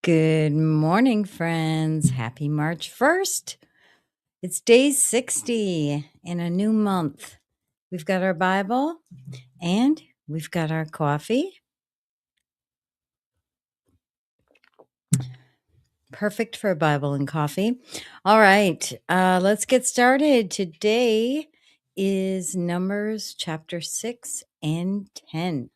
Good morning, friends. Happy March 1st. It's day 60 in a new month. We've got our Bible and we've got our coffee. Perfect for Bible and coffee. All right, let's get started. Today is Numbers chapter 6 and 10.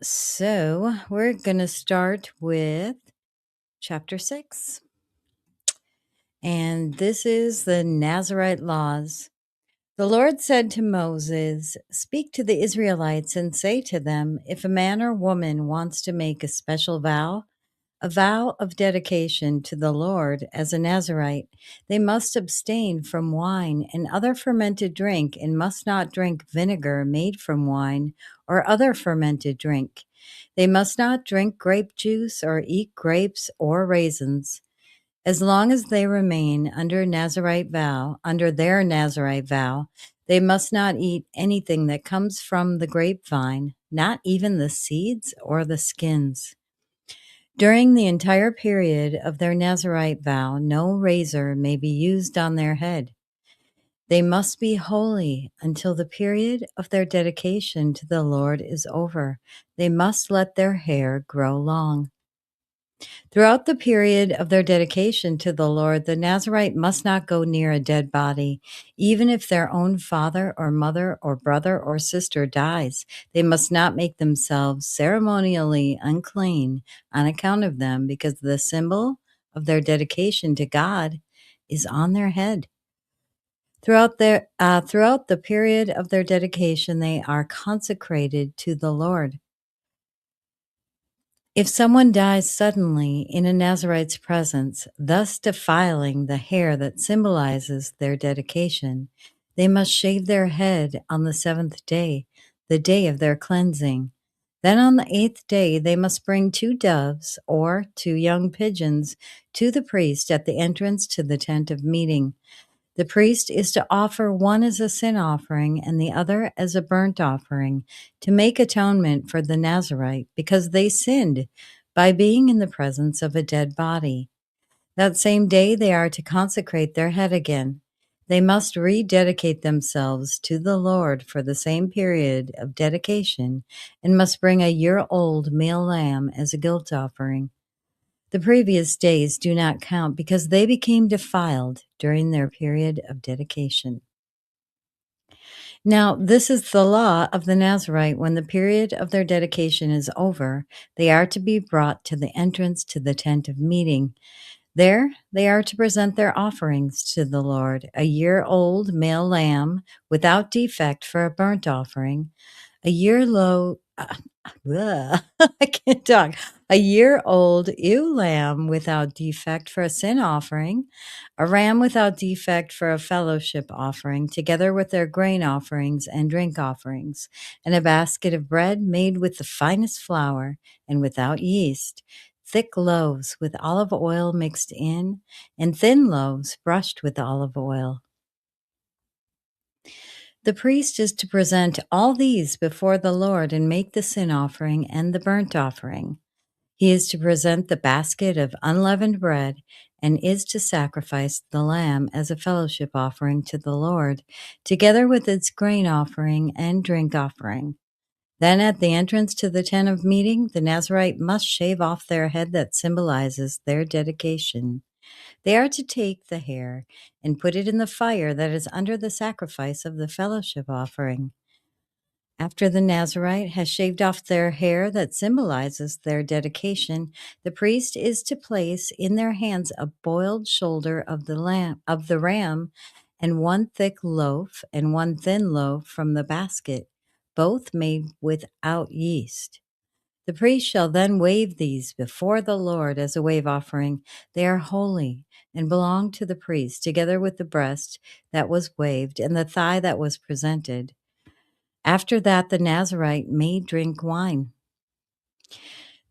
So we're going to start with chapter 6. And this is the Nazirite laws. The Lord said to Moses, "Speak to the Israelites and say to them, if a man or woman wants to make a special vow, a vow of dedication to the Lord as a Nazirite, they must abstain from wine and other fermented drink and must not drink vinegar made from wine or other fermented drink. They must not drink grape juice or eat grapes or raisins. As long as they remain under their Nazirite vow, they must not eat anything that comes from the grapevine, not even the seeds or the skins. During the entire period of their Nazirite vow, no razor may be used on their head. They must be holy until the period of their dedication to the Lord is over. They must let their hair grow long. Throughout the period of their dedication to the Lord, the Nazirite must not go near a dead body, even if their own father or mother or brother or sister dies. They must not make themselves ceremonially unclean on account of them, because the symbol of their dedication to God is on their head. Throughout the period of their dedication, they are consecrated to the Lord. If someone dies suddenly in a Nazirite's presence, thus defiling the hair that symbolizes their dedication, they must shave their head on the seventh day, the day of their cleansing. Then on the eighth day, they must bring 2 doves or 2 young pigeons to the priest at the entrance to the tent of meeting. The priest is to offer one as a sin offering and the other as a burnt offering to make atonement for the Nazirite, because they sinned by being in the presence of a dead body. That same day they are to consecrate their head again. They must rededicate themselves to the Lord for the same period of dedication and must bring a year-old male lamb as a guilt offering. The previous days do not count because they became defiled during their period of dedication. Now, this is the law of the Nazirite. When the period of their dedication is over, they are to be brought to the entrance to the tent of meeting. There, they are to present their offerings to the Lord: a year-old male lamb without defect for a burnt offering, a I can't talk. A year-old ewe lamb without defect for a sin offering, a ram without defect for a fellowship offering, together with their grain offerings and drink offerings, and a basket of bread made with the finest flour and without yeast, thick loaves with olive oil mixed in, and thin loaves brushed with olive oil. The priest is to present all these before the Lord and make the sin offering and the burnt offering. He is to present the basket of unleavened bread and is to sacrifice the lamb as a fellowship offering to the Lord, together with its grain offering and drink offering. Then at the entrance to the tent of meeting, the Nazirite must shave off their head that symbolizes their dedication. They are to take the hair and put it in the fire that is under the sacrifice of the fellowship offering. After the Nazirite has shaved off their hair that symbolizes their dedication, the priest is to place in their hands a boiled shoulder of the ram, and 1 thick loaf and 1 thin loaf from the basket, both made without yeast. The priest shall then wave these before the Lord as a wave offering. They are holy and belong to the priest, together with the breast that was waved and the thigh that was presented. After that, the Nazirite may drink wine.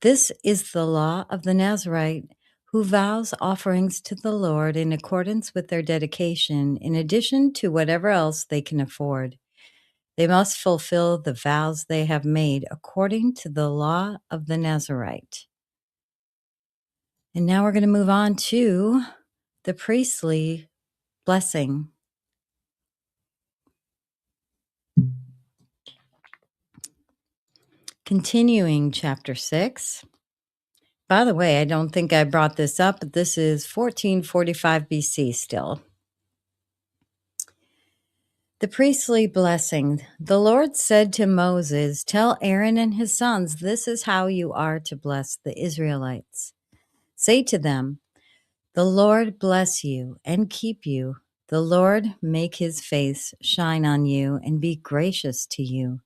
This is the law of the Nazirite who vows offerings to the Lord in accordance with their dedication, in addition to whatever else they can afford. They must fulfill the vows they have made according to the law of the Nazirite. And now we're going to move on to the priestly blessing. Continuing chapter 6. By the way, I don't think I brought this up, but this is 1445 BC still. The priestly blessing. The Lord said to Moses, "Tell Aaron and his sons, this is how you are to bless the Israelites. Say to them, the Lord bless you and keep you. The Lord make his face shine on you and be gracious to you.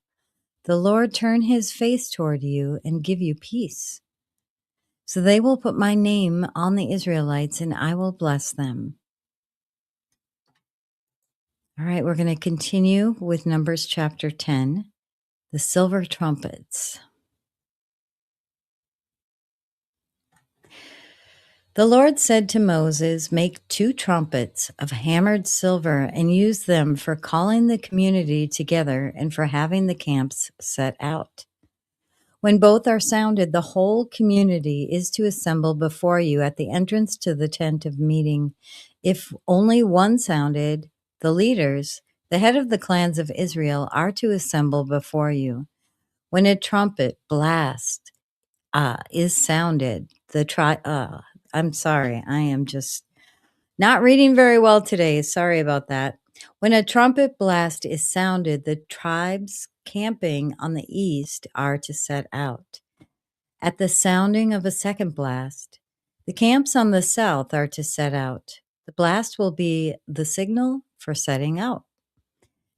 The Lord turn his face toward you and give you peace. So they will put my name on the Israelites and I will bless them." All right, we're going to continue with Numbers chapter 10, the silver trumpets. The Lord said to Moses, "Make 2 trumpets of hammered silver and use them for calling the community together and for having the camps set out. When both are sounded, the whole community is to assemble before you at the entrance to the tent of meeting. If only one sounded, the leaders, the head of the clans of Israel, are to assemble before you. When a trumpet blast is sounded, I'm sorry, I am just not reading very well today. Sorry about that. When a trumpet blast is sounded, the tribes camping on the east are to set out. At the sounding of a second blast, the camps on the south are to set out. The blast will be the signal for setting out.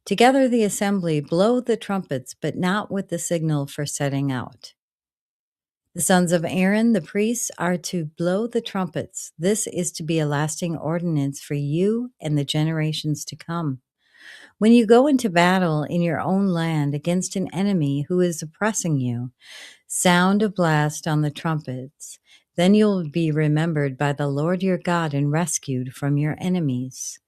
Together the assembly blow the trumpets, but not with the signal for setting out. The sons of Aaron, the priests, are to blow the trumpets. This is to be a lasting ordinance for you and the generations to come. When you go into battle in your own land against an enemy who is oppressing you, sound a blast on the trumpets. Then you'll be remembered by the Lord your God and rescued from your enemies.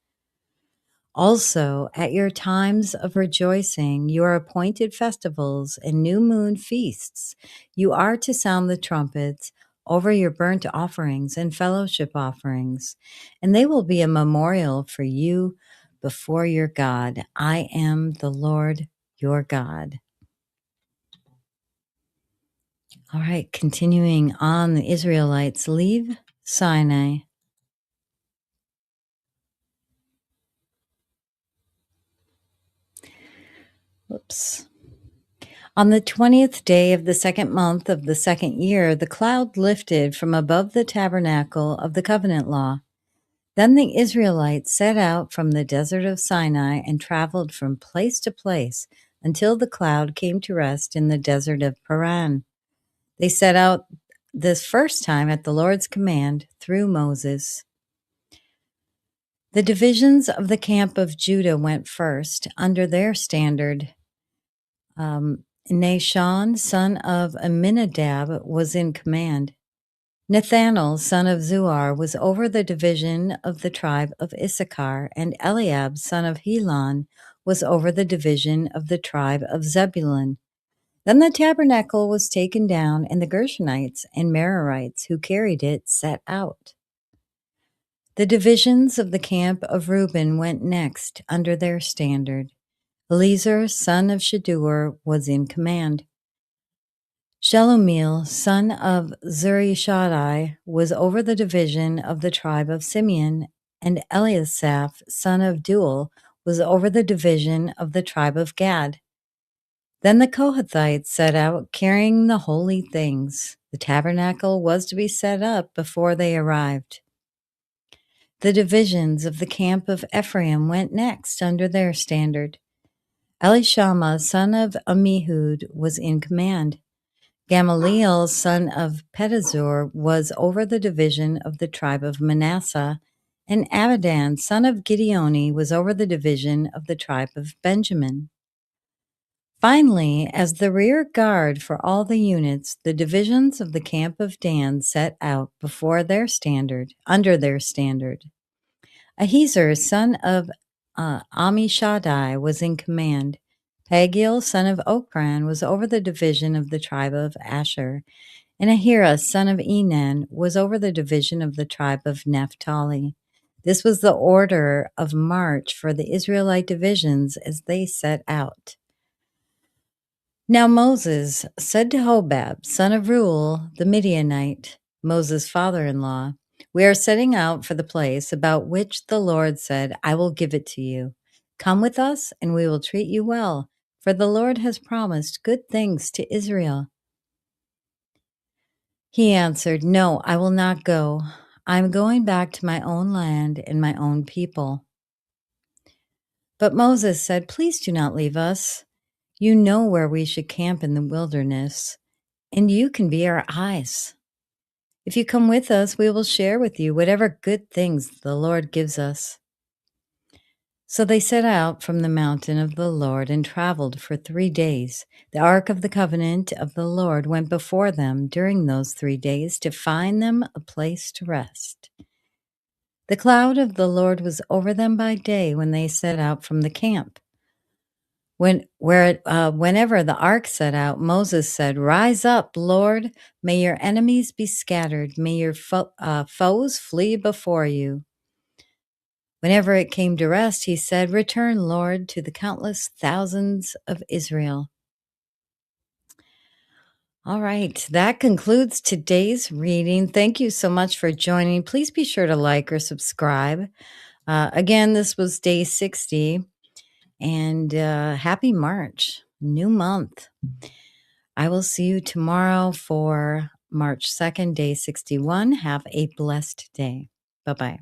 Also, at your times of rejoicing, your appointed festivals and new moon feasts, you are to sound the trumpets over your burnt offerings and fellowship offerings, and they will be a memorial for you before your God. I am the Lord your God. All right, continuing on, the Israelites leave Sinai. Whoops. On the 20th day of the second month of the second year, the cloud lifted from above the tabernacle of the covenant law. Then the Israelites set out from the desert of Sinai and traveled from place to place until the cloud came to rest in the desert of Paran. They set out this first time at the Lord's command through Moses. The divisions of the camp of Judah went first under their standard. Nahshon, son of Amminadab, was in command. Nathanael, son of Zuar, was over the division of the tribe of Issachar, and Eliab, son of Helon, was over the division of the tribe of Zebulun. Then the tabernacle was taken down, and the Gershonites and Merarites who carried it set out. The divisions of the camp of Reuben went next under their standard. Eliezer, son of Shadur, was in command. Shelumiel, son of Zurishaddai, was over the division of the tribe of Simeon, and Eliasaph, son of Duel, was over the division of the tribe of Gad. Then the Kohathites set out carrying the holy things. The tabernacle was to be set up before they arrived. The divisions of the camp of Ephraim went next under their standard. Elishama, son of Ammihud, was in command. Gamaliel, son of Pedazur, was over the division of the tribe of Manasseh, and Abidan, son of Gideoni, was over the division of the tribe of Benjamin. Finally, as the rear guard for all the units, the divisions of the camp of Dan set out before their standard, under their standard. Ahiezer, son of Ammishaddai, was in command. Pagiel, son of Okran, was over the division of the tribe of Asher, And Ahira, son of Enan, was over the division of the tribe of Naphtali. This was the order of march for the Israelite divisions as they set out. Now Moses said to Hobab, son of Reuel, the Midianite, Moses' father-in-law, "We are setting out for the place about which the Lord said, 'I will give it to you.' Come with us, and we will treat you well, for the Lord has promised good things to Israel." He answered, "No, I will not go. I am going back to my own land and my own people." But Moses said, "Please do not leave us. You know where we should camp in the wilderness, and you can be our eyes. If you come with us, we will share with you whatever good things the Lord gives us." So they set out from the mountain of the Lord and traveled for 3 days. The ark of the covenant of the Lord went before them during those 3 days to find them a place to rest. The cloud of the Lord was over them by day when they set out from the camp. Whenever the ark set out, Moses said, "Rise up, Lord. May your enemies be scattered. May your foes flee before you." Whenever it came to rest, he said, "Return, Lord, to the countless thousands of Israel." All right, that concludes today's reading. Thank you so much for joining. Please be sure to like or subscribe. Again, this was day 60, and happy March, new month. I will see you tomorrow for March 2nd, day 61. Have a blessed day. Bye-bye.